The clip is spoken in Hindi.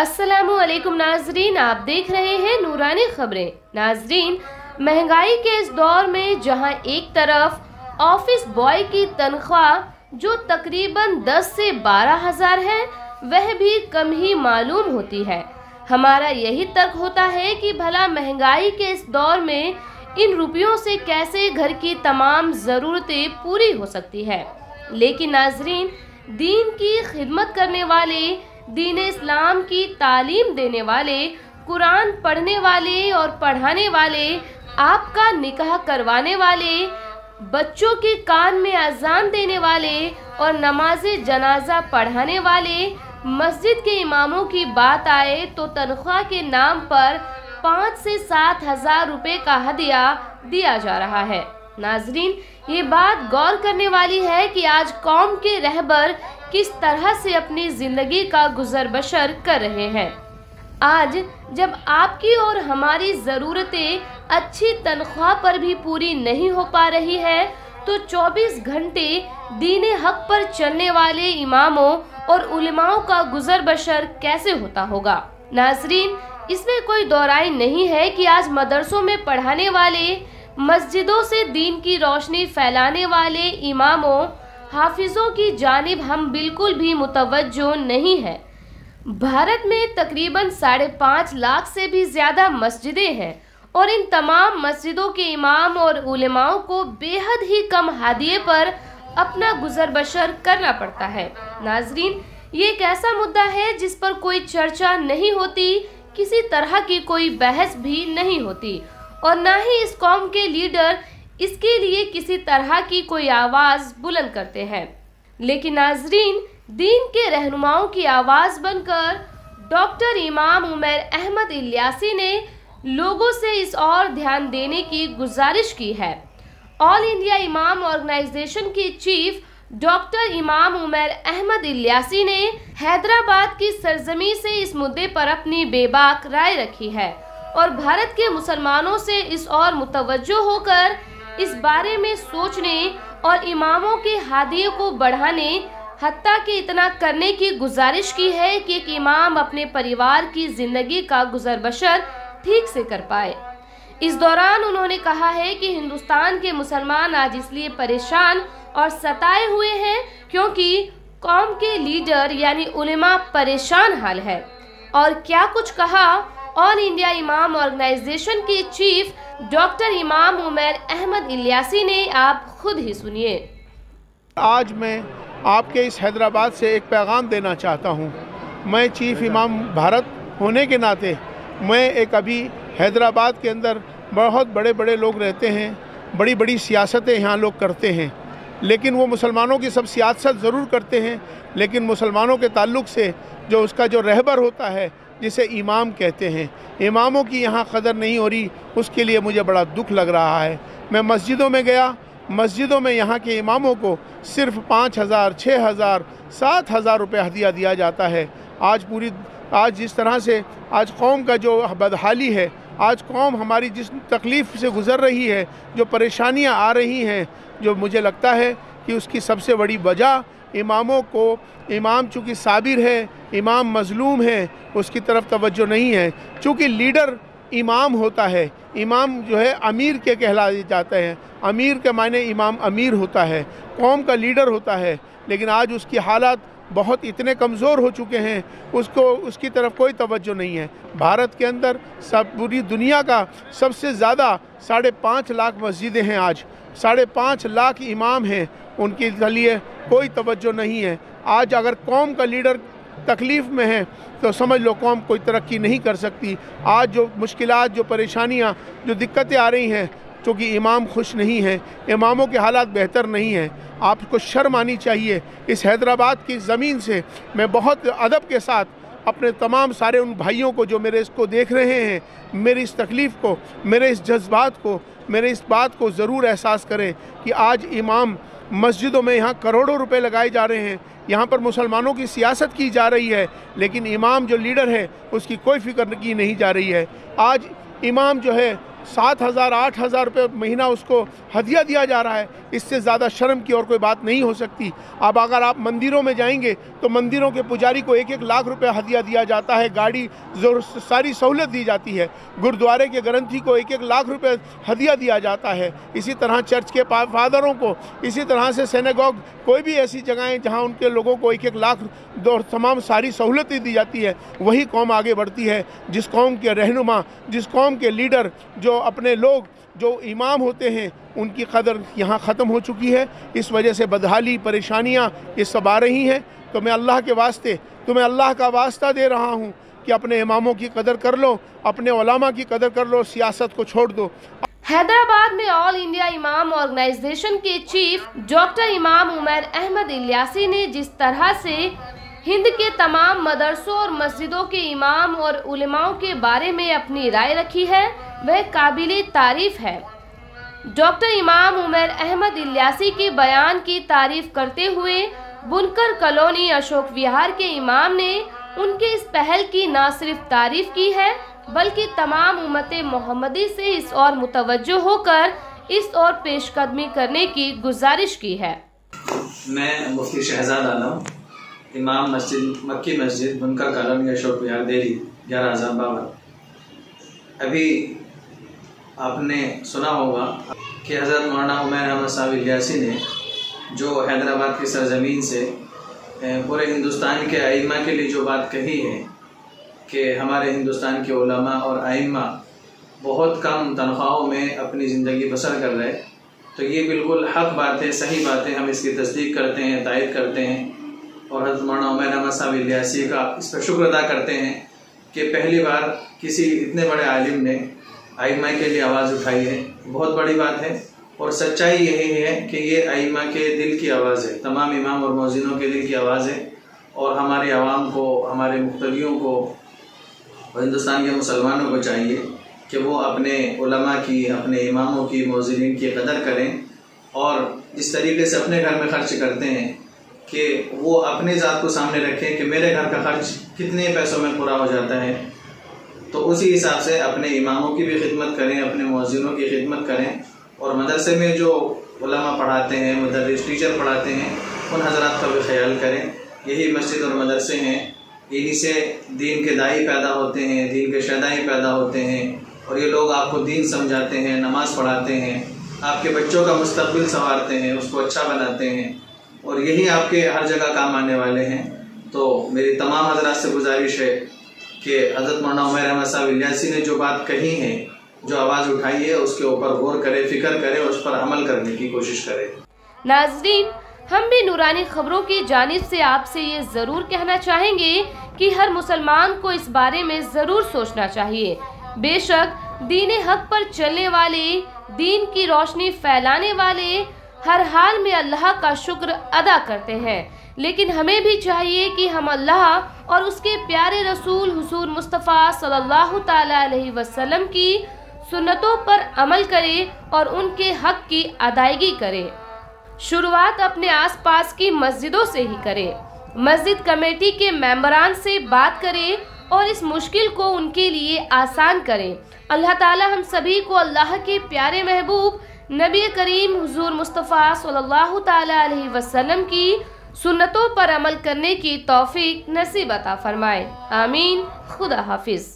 अस्सलामु अलैकुम नाजरीन, आप देख रहे हैं नूरानी खबरें। नाजरीन, महंगाई के इस दौर में जहां एक तरफ ऑफिस बॉय की तनख्वाह जो तकरीबन 10 से 12 हजार है वह भी कम ही मालूम होती है, हमारा यही तर्क होता है कि भला महंगाई के इस दौर में इन रुपयों से कैसे घर की तमाम ज़रूरतें पूरी हो सकती है। लेकिन नाजरीन, दीन की खिदमत करने वाले, दीन इस्लाम की तालीम देने वाले, कुरान पढ़ने वाले और पढ़ाने वाले, आपका निकाह करवाने वाले, बच्चों के कान में अजान देने वाले और नमाज़े जनाजा पढ़ाने वाले, मस्जिद के इमामों की बात आए तो तनख्वाह के नाम पर 5 से 7 हजार रुपए का हदिया दिया जा रहा है। नाजरीन, ये बात गौर करने वाली है कि आज कौम के रहबर किस तरह से अपनी जिंदगी का गुजर बसर कर रहे हैं। आज जब आपकी और हमारी ज़रूरतें अच्छी तनख्वाह पर भी पूरी नहीं हो पा रही है तो 24 घंटे दीन हक पर चलने वाले इमामों और उलेमाओं का गुजर बसर कैसे होता होगा। नाजरीन, इसमें कोई दोराई नहीं है कि आज मदरसों में पढ़ाने वाले, मस्जिदों से दीन की रोशनी फैलाने वाले इमामों, हाफिजों की जानिब हम बिल्कुल भी मुतवज्जो नहीं है। भारत में तकरीबन 5.5 लाख से भी ज्यादा मस्जिदें हैं और इन तमाम मस्जिदों के इमाम और उलेमाओं को बेहद ही कम हादिये पर अपना गुजर बसर करना पड़ता है। नाजरीन, ये एक ऐसा मुद्दा है जिस पर कोई चर्चा नहीं होती, किसी तरह की कोई बहस भी नहीं होती और ना ही इस कौम के लीडर इसके लिए किसी तरह की कोई आवाज़ बुलंद करते हैं। लेकिन नाजरीन, दीन के रहनुमाओं की आवाज़ बनकर डॉक्टर इमाम उमर अहमद इलियासी ने लोगों से इस और ध्यान देने की गुजारिश की है। ऑल इंडिया इमाम ऑर्गेनाइजेशन की चीफ डॉक्टर इमाम उमर अहमद इलियासी ने हैदराबाद की सरजमी से इस मुद्दे पर अपनी बेबाक राय रखी है और भारत के मुसलमानों से इस और मुतवज्जो होकर इस बारे में सोचने और इमामों के हादिये को बढ़ाने, हत्ता कि इतना करने की गुजारिश की है कि एक इमाम अपने परिवार की जिंदगी का गुजर बसर ठीक से कर पाए। इस दौरान उन्होंने कहा है कि हिंदुस्तान के मुसलमान आज इसलिए परेशान और सताए हुए हैं क्योंकि कौम के लीडर यानी उलेमा परेशान हाल है। और क्या कुछ कहा ऑल इंडिया इमाम ऑर्गेनाइजेशन के चीफ डॉक्टर इमाम उमर अहमद इलियासी ने, आप खुद ही सुनिए। आज मैं आपके इस हैदराबाद से एक पैगाम देना चाहता हूँ। मैं चीफ इमाम भारत होने के नाते मैं एक अभी हैदराबाद के अंदर बहुत बड़े बड़े लोग रहते हैं, बड़ी बड़ी सियासतें यहाँ लोग करते हैं, लेकिन वो मुसलमानों की सब सियासत ज़रूर करते हैं, लेकिन मुसलमानों के ताल्लुक़ से जो उसका जो रहबर होता है जिसे इमाम कहते हैं, इमामों की यहाँ कदर नहीं हो रही, उसके लिए मुझे बड़ा दुख लग रहा है। मैं मस्जिदों में गया, मस्जिदों में यहाँ के इमामों को सिर्फ 5 हज़ार, 6 हज़ार, 7 हज़ार रुपये हदिया दिया जाता है। आज जिस तरह से आज कौम का जो बदहाली है, आज कौम हमारी जिस तकलीफ़ से गुज़र रही है, जो परेशानियाँ आ रही हैं, जो मुझे लगता है कि उसकी सबसे बड़ी वजह इमामों को, इमाम चूँकि साबिर है, इमाम मज़लूम है, उसकी तरफ तवज्जो नहीं है। चूँकि लीडर इमाम होता है, इमाम जो है अमीर के कहलाए जाते हैं, अमीर के मायने इमाम अमीर होता है, कौम का लीडर होता है, लेकिन आज उसकी हालात बहुत इतने कमज़ोर हो चुके हैं, उसकी तरफ कोई तवज्जो नहीं है। भारत के अंदर पूरी दुनिया का सबसे ज़्यादा 5.5 लाख मस्जिदें हैं, आज 5.5 लाख इमाम हैं, उनके लिए कोई तवज्जो नहीं है। आज अगर कौम का लीडर तकलीफ़ में है तो समझ लो कौम कोई तरक्की नहीं कर सकती। आज जो मुश्किलात, जो परेशानियाँ, जो दिक्कतें आ रही हैं, क्योंकि इमाम खुश नहीं हैं, इमामों के हालात बेहतर नहीं हैं। आपको शर्म आनी चाहिए। इस हैदराबाद की ज़मीन से मैं बहुत अदब के साथ अपने तमाम सारे उन भाइयों को जो मेरे इसको देख रहे हैं, मेरी इस तकलीफ़ को, मेरे इस जज्बात को, मेरे इस बात को ज़रूर एहसास करें कि आज इमाम मस्जिदों में यहाँ करोड़ों रुपए लगाए जा रहे हैं, यहाँ पर मुसलमानों की सियासत की जा रही है, लेकिन इमाम जो लीडर है उसकी कोई फ़िक्र की नहीं जा रही है। आज इमाम जो है 7,000 8,000 रुपये महीना उसको हदिया दिया जा रहा है। इससे ज़्यादा शर्म की और कोई बात नहीं हो सकती। अब अगर आप मंदिरों में जाएंगे तो मंदिरों के पुजारी को 1-1 लाख रुपए हदिया दिया जाता है, गाड़ी जो सारी सहूलत दी जाती है। गुरुद्वारे के ग्रंथी को 1-1 लाख रुपए हदिया दिया जाता है। इसी तरह चर्च के फादरों को, इसी तरह से सिनेगॉग, कोई भी ऐसी जगहें जहां उनके लोगों को 1-1 लाख तमाम सारी सहूलतें दी जाती है। वही कौम आगे बढ़ती है जिस कौम के रहनुमा, जिस कौम के लीडर, जो अपने लोग, जो इमाम होते हैं, उनकी कदर यहाँ ख़त्म हो चुकी है। इस वजह से बदहाली, परेशानियाँ ये सब आ रही हैं। तो मैं अल्लाह के वास्ते, तुम्हें अल्लाह का वास्ता दे रहा हूँ कि अपने इमामों की कदर कर लो, अपने उलमा की कदर कर लो, सियासत को छोड़ दो। हैदराबाद में ऑल इंडिया इमाम ऑर्गेनाइजेशन के चीफ डॉक्टर इमाम उमर अहमद इलियासी ने जिस तरह से हिंद के तमाम मदरसों और मस्जिदों के इमाम और उलेमाओं के बारे में अपनी राय रखी है, वह काबिले तारीफ है। डॉक्टर इमाम उमर अहमद इलियासी के बयान की तारीफ करते हुए बुनकर कॉलोनी अशोक विहार के इमाम ने उनके इस पहल की न सिर्फ तारीफ की है बल्कि तमाम उम्मते मोहम्मदी से इस और मुतवज्जो होकर इस और पेशकदमी करने की गुजारिश की है। मैं मुफ्ती शहजाद आलम, इमाम मस्जिद मक्की मस्जिद बुनकर कॉलोनी अशोक विहार दिल्ली 11,052। अभी आपने सुना होगा कि हज़रत मौलाना उमर अहमद साहब इलियासी ने जो हैदराबाद की सरजमीन से पूरे हिंदुस्तान के आइम्मा के लिए जो बात कही है कि हमारे हिंदुस्तान के उलमा और आइम्मा बहुत कम तनख्वाहों में अपनी ज़िंदगी बसर कर रहे, तो ये बिल्कुल हक़ बात है, सही बात है। हम इसकी तस्दीक करते हैं, तायद करते हैं और हज़रत मौलाना उमर अहमद साहब इलियासी का इस पर शुक्र अदा करते हैं कि पहली बार किसी इतने बड़े आलिम ने आइम्मा के लिए आवाज़ उठाई है। बहुत बड़ी बात है और सच्चाई यही है कि ये आइम्मा के दिल की आवाज़ है, तमाम इमाम और मौज़िनों के दिल की आवाज़ है। और हमारे आवाम को, हमारे मुख्तलियों को और हिंदुस्तान के मुसलमानों को चाहिए कि वो अपने उलमा की, अपने इमामों की, मौज़िनीन की कदर करें और जिस तरीके से अपने घर में खर्च करते हैं कि वो अपने ज़ात को सामने रखें कि मेरे घर का खर्च कितने पैसों में पूरा हो जाता है, तो उसी हिसाब से अपने इमामों की भी खिदमत करें, अपने मौज़िनों की खिदमत करें। और मदरसे में जो उलमा पढ़ाते हैं, मुदर्रिस टीचर पढ़ाते हैं, उन हज़रात का भी ख्याल करें। यही मस्जिद और मदरसे हैं, इन्हीं से दीन के दाई पैदा होते हैं, दीन के शहदाई पैदा होते हैं और ये लोग आपको दीन समझाते हैं, नमाज़ पढ़ाते हैं, आपके बच्चों का मुस्तक़बिल संवारते हैं, उसको अच्छा बनाते हैं और यही आपके हर जगह काम आने वाले हैं। तो मेरी तमाम हज़रात से गुजारिश है कि हज़रत मौलाना उमर अहमद साहब इलियासी ने जो बात कही है, जो आवाज़ उठाई है, उसके ऊपर गौर करे, फिक्र करे, उस पर अमल करने की कोशिश करे। नाज़रीन, हम भी नूरानी खबरों की जानिब से आपसे ये ज़रूर कहना चाहेंगे कि हर मुसलमान को इस बारे में ज़रूर सोचना चाहिए। बेशक दीन हक पर चलने वाले, दीन की रोशनी फैलाने वाले हर हाल में अल्लाह का शुक्र अदा करते हैं, लेकिन हमें भी चाहिए कि हम अल्लाह और उसके प्यारे रसूल हुजूर मुस्तफ़ा सल्लल्लाहु ताला अलैहि वसल्लम की सुन्नतों पर अमल करें और उनके हक की अदायगी करें। शुरुआत अपने आसपास की मस्जिदों से ही करें। मस्जिद कमेटी के मेंबरान से बात करें और इस मुश्किल को उनके लिए आसान करें। अल्लाह ताला हम सभी को अल्लाह के प्यारे महबूब नबी करीम हुजूर मुस्तफ़ा सल्लल्लाहु ताला अलैहि वसल्लम की सुन्नतों पर अमल करने की तौफीक नसीब अता फरमाए। आमीन। खुदा हाफिज।